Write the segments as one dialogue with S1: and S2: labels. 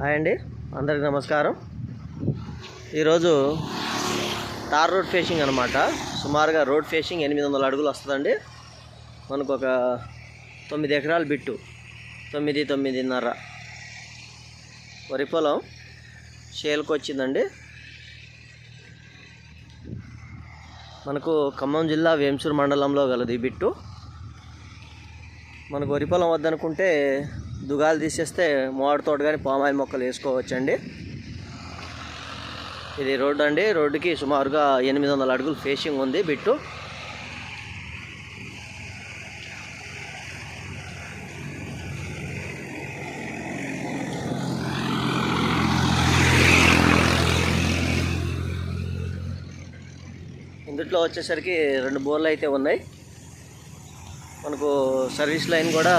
S1: Hi అండి, అందరికి నమస్కారం. ఈరోజు తార్ రోడ్ ఫేసింగ్ అనమాట. సుమారుగా రోడ్ ఫేసింగ్ 800 అడుగులు వస్తుందండి. మనకు ఒక 9 ఎకరాల బిట్టు, 9.5 వరి పొలం షేల్కి వచ్చిందండి. మనకు ఖమ్మం జిల్లా వేంసూరు మండలంలో గలది ఈ బిట్టు. మనకు వరి పొలం వద్దనుకుంటే దుగాలు తీసేస్తే మోడీ తోట కానీ పామాయిల్ మొక్కలు వేసుకోవచ్చండి. ఇది రోడ్డు అండి. రోడ్డుకి సుమారుగా 800 అడుగులు ఫేసింగ్ ఉంది బిట్టు. ఇందులో వచ్చేసరికి 2 బోర్లు అయితే ఉన్నాయి. మనకు సర్వీస్ లైన్ కూడా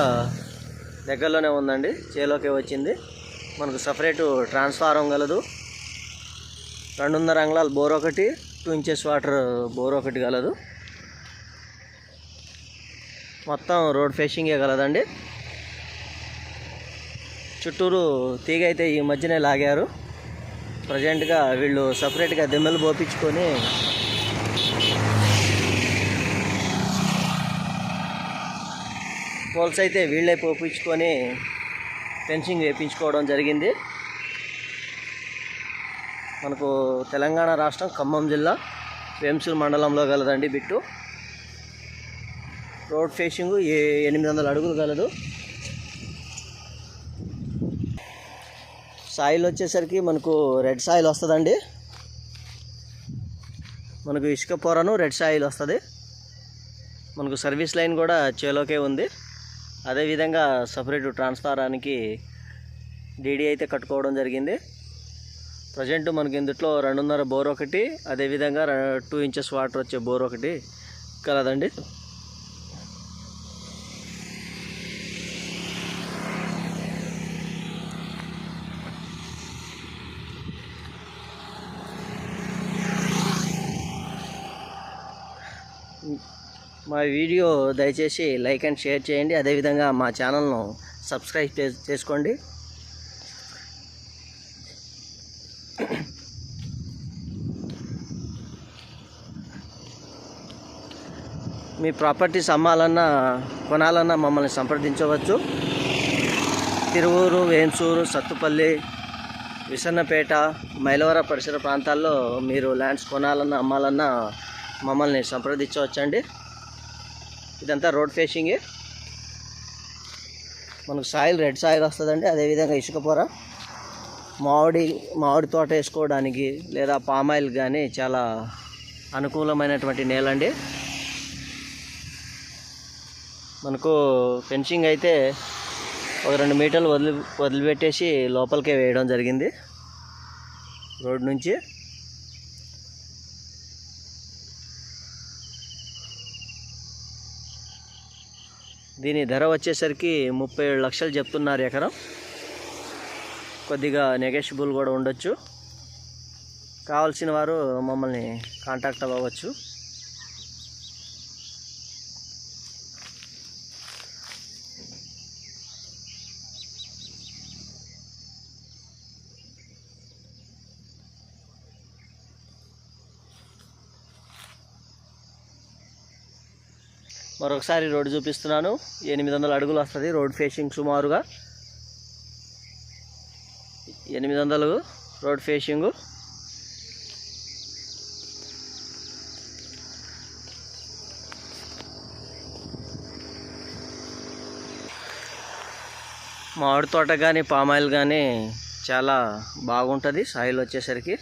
S1: దగ్గరలోనే ఉందండి, చేలోకే వచ్చింది. మనకు సపరేటు ట్రాన్స్ఫారం గలదు. 2.5 అంగుళాల బోర్ ఒకటి, 2 ఇంచెస్ వాటర్ బోర్ ఒకటి గలదు. మొత్తం రోడ్ ఫేసింగే గలదండి. చుట్టూరు తీగ అయితే ఈ మధ్యనే లాగారు. ప్రజెంట్గా వీళ్ళు సపరేట్గా దిమ్మలు పోపించుకొని పోల్స్ అయితే వీళ్ళే పోపించుకొని ఫెన్సింగ్ వేయించుకోవడం జరిగింది. మనకు తెలంగాణ రాష్ట్రం ఖమ్మం జిల్లా వేంసూరు మండలంలో గలదండి బిట్టు. రోడ్ ఫేసింగ్ 800 అడుగులు గలదు. సాయిల్ వచ్చేసరికి మనకు రెడ్ సాయిల్ వస్తుందండి. మనకు ఇసుక పొరను రెడ్ సాయిల్ వస్తుంది. మనకు సర్వీస్ లైన్ కూడా చేలోకే ఉంది. అదేవిధంగా సపరేట్ ట్రాన్స్ఫారానికి డీడీ అయితే కట్టుకోవడం జరిగింది. ప్రజెంట్ మనకి ఇందులో 2.5 బోర్ ఒకటి, అదేవిధంగా 2 ఇంచెస్ వాటర్ వచ్చే బోర్ ఒకటి కలదండి. మా వీడియో దయచేసి లైక్ అండ్ షేర్ చేయండి. అదేవిధంగా మా ఛానల్ను సబ్స్క్రైబ్ చేసుకోండి. మీ ప్రాపర్టీస్ అమ్మాలన్నా కొనాలన్నా మమ్మల్ని సంప్రదించవచ్చు. తిరువూరు, వేంసూరు, సత్తుపల్లి, విసన్నపేట, మైలవరం పరిసర ప్రాంతాల్లో మీరు ల్యాండ్స్ కొనాలన్నా అమ్మాలన్నా మమ్మల్ని సంప్రదించవచ్చండి. ఇదంతా రోడ్ ఫేసింగే. మనకు సాయిల్ రెడ్ సాయిల్ వస్తుందండి. అదేవిధంగా ఇసుక పొర మామిడి తోట వేసుకోవడానికి లేదా పామాయిల్ కానీ చాలా అనుకూలమైనటువంటి నేలండి. మనకు ఫెన్సింగ్ అయితే ఒక 2 మీటర్లు వదిలిపెట్టేసి లోపలికే వేయడం జరిగింది రోడ్ నుంచి. దీని ధర వచ్చేసరికి 37 లక్షలు చెప్తున్నారు ఎకరం. కొద్దిగా నెగోషియబుల్ కూడా ఉండొచ్చు. కావాల్సిన వారు మమ్మల్ని కాంటాక్ట్ అవ్వచ్చు. మరొకసారి రోడ్డు చూపిస్తున్నాను. 800 అడుగులు వస్తుంది రోడ్ ఫేసింగ్. సుమారుగా 800 రోడ్ ఫేసింగు. మామిడి తోట కానీ పామాయిల్ కానీ చాలా బాగుంటుంది సాయిల్ వచ్చేసరికి.